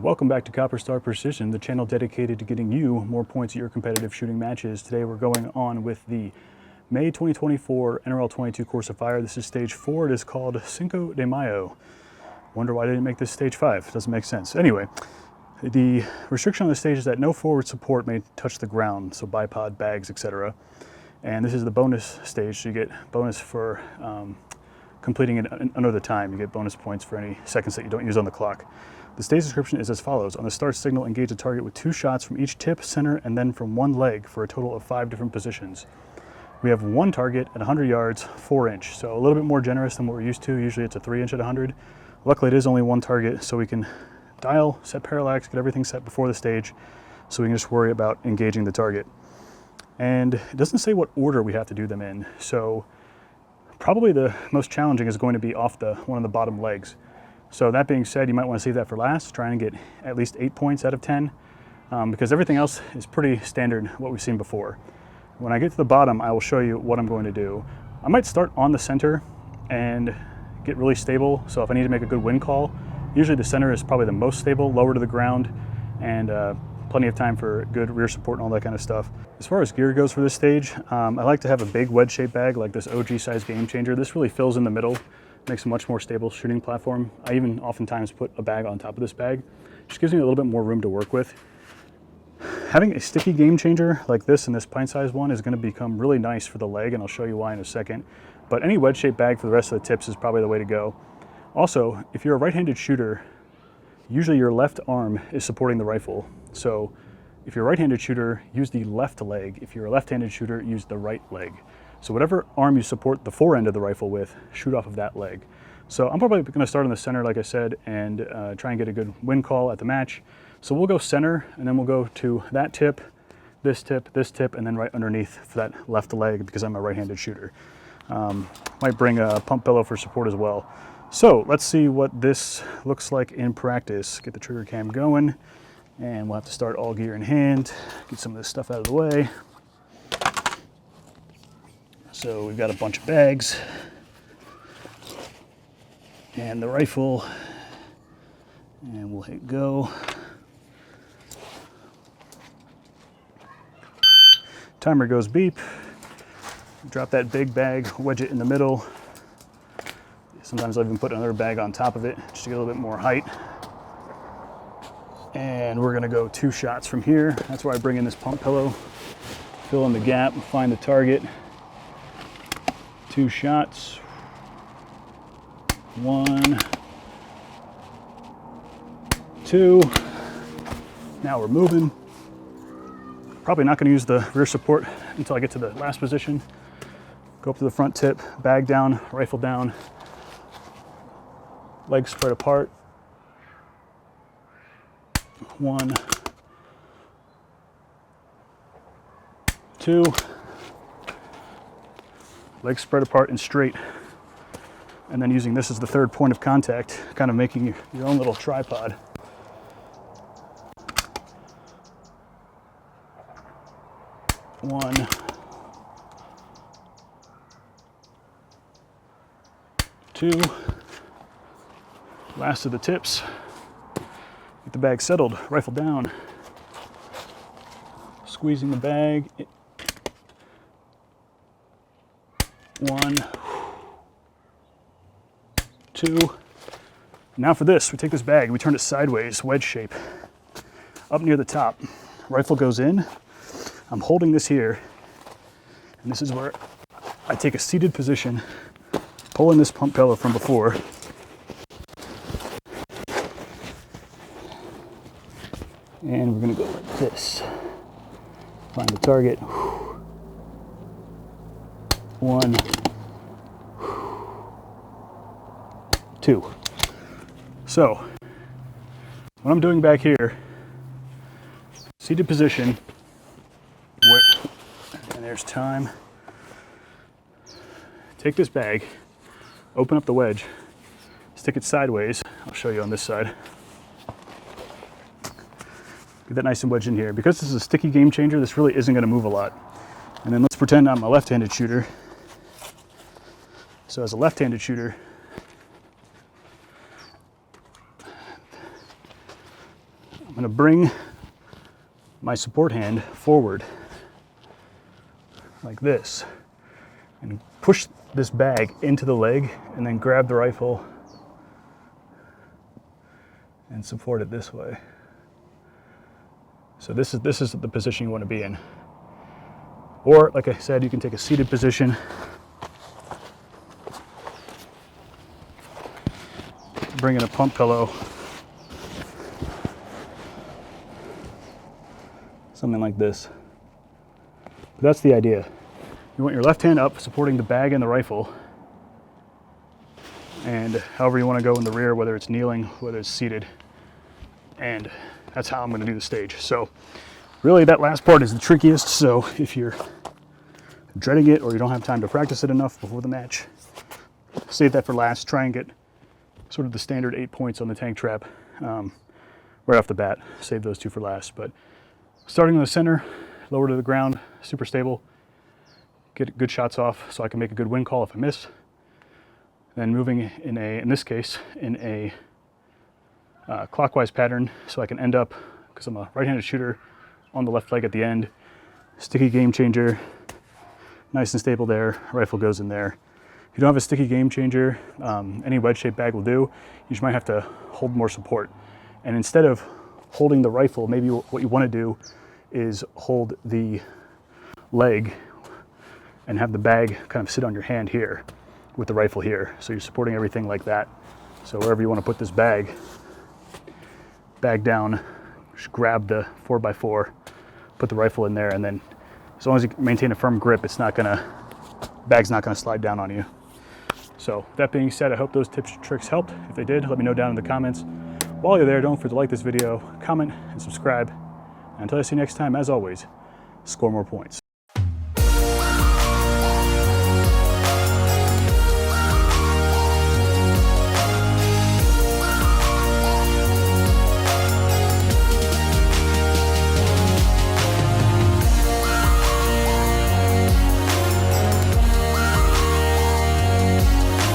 Welcome back to Copper Star Precision, the channel dedicated to getting you more points at your competitive shooting matches. Today we're going on with the May 2024 NRL22 Course of Fire. This is stage 4. It is called Cinco de Mayo. Wonder why they didn't make this stage 5. Doesn't make sense. Anyway, the restriction on the stage is that no forward support may touch the ground, so bipod, bags, etc. And this is the bonus stage, so you get bonus for completing it under the time. You get bonus points for any seconds that you don't use on the clock. The stage description is as follows. On the start signal, engage a target with 2 shots from each tip, center, and then from one leg for a total of 5 different positions. We have one target at 100 yards, 4-inch, so a little bit more generous than what we're used to. Usually it's a 3-inch at 100. Luckily it is only one target, so we can dial, set parallax, get everything set before the stage, so we can just worry about engaging the target. And it doesn't say what order we have to do them in, so probably the most challenging is going to be off one of the bottom legs. So that being said, you might want to save that for last, try and get at least 8 points out of 10, because everything else is pretty standard, what we've seen before. When I get to the bottom, I will show you what I'm going to do. I might start on the center and get really stable, so if I need to make a good wind call, usually the center is probably the most stable, lower to the ground, and plenty of time for good rear support and all that kind of stuff. As far as gear goes for this stage, I like to have a big wedge-shaped bag like this OG size Game Changer. This really fills in the middle, makes a much more stable shooting platform. I even oftentimes put a bag on top of this bag. Just gives me a little bit more room to work with. Having a sticky Game Changer like this and this pint-sized one is going to become really nice for the leg, and I'll show you why in a second. But any wedge-shaped bag for the rest of the tips is probably the way to go. Also, if you're a right-handed shooter, usually your left arm is supporting the rifle. So if you're a right-handed shooter, use the left leg. If you're a left-handed shooter, use the right leg. So whatever arm you support the forend of the rifle with, shoot off of that leg. So I'm probably going to start in the center, like I said, and try and get a good wind call at the match. So we'll go center, and then we'll go to that tip, this tip, and then right underneath for that left leg because I'm a right-handed shooter. Might bring a pump pillow for support as well. So let's see what this looks like in practice. Get the trigger cam going, and we'll have to start all gear in hand, get some of this stuff out of the way. So we've got a bunch of bags and the rifle, and we'll hit go. Timer goes beep. Drop that big bag, wedge it in the middle. Sometimes I'll even put another bag on top of it just to get a little bit more height. And we're gonna go 2 shots from here. That's where I bring in this pump pillow. Fill in the gap, find the target. 2 shots. 1, 2. Now we're moving. Probably not going to use the rear support until I get to the last position. Go up to the front tip, bag down, rifle down, legs spread apart. 1, 2. Legs spread apart and straight. And then using this as the third point of contact, kind of making your own little tripod. One, 2. Last of the tips. Get the bag settled, rifle down. Squeezing the bag. 1, 2. Now for this, we take this bag, we turn it sideways, wedge shape, up near the top. Rifle goes in. I'm holding this here, and this is where I take a seated position, pull in this pump pillow from before. And we're gonna go like this. Find the target. 1, 2. So, what I'm doing back here, seated position, and there's time. Take this bag, open up the wedge, stick it sideways. I'll show you on this side. Get that nice and wedged in here. Because this is a sticky Game Changer, this really isn't going to move a lot. And then let's pretend I'm a left-handed shooter. So as a left-handed shooter, going to bring my support hand forward like this and push this bag into the leg and then grab the rifle and support it this way. So this is the position you want to be in. Or, like I said, you can take a seated position. Bring in a pump pillow. Something like this. But that's the idea. You want your left hand up, supporting the bag and the rifle. And however you want to go in the rear, whether it's kneeling, whether it's seated. And that's how I'm going to do the stage. So really that last part is the trickiest. So if you're dreading it or you don't have time to practice it enough before the match, save that for last. Try and get sort of the standard 8 points on the tank trap right off the bat. Save those 2 for last. But starting in the center, lower to the ground, super stable. Get good shots off so I can make a good win call if I miss. Then moving in this case, in a clockwise pattern, so I can end up, because I'm a right-handed shooter, on the left leg at the end. Sticky game changer, nice and stable there. Rifle goes in there. If you don't have a sticky game changer, any wedge-shaped bag will do. You just might have to hold more support. And instead of holding the rifle, maybe what you want to do is hold the leg and have the bag kind of sit on your hand here with the rifle here. So you're supporting everything like that. So wherever you want to put this bag down, just grab the 4x4, put the rifle in there, and then as long as you maintain a firm grip, bag's not gonna slide down on you. So that being said, I hope those tips and tricks helped. If they did, let me know down in the comments. While you're there, don't forget to like this video, comment, and subscribe. And until I see you next time, as always, score more points.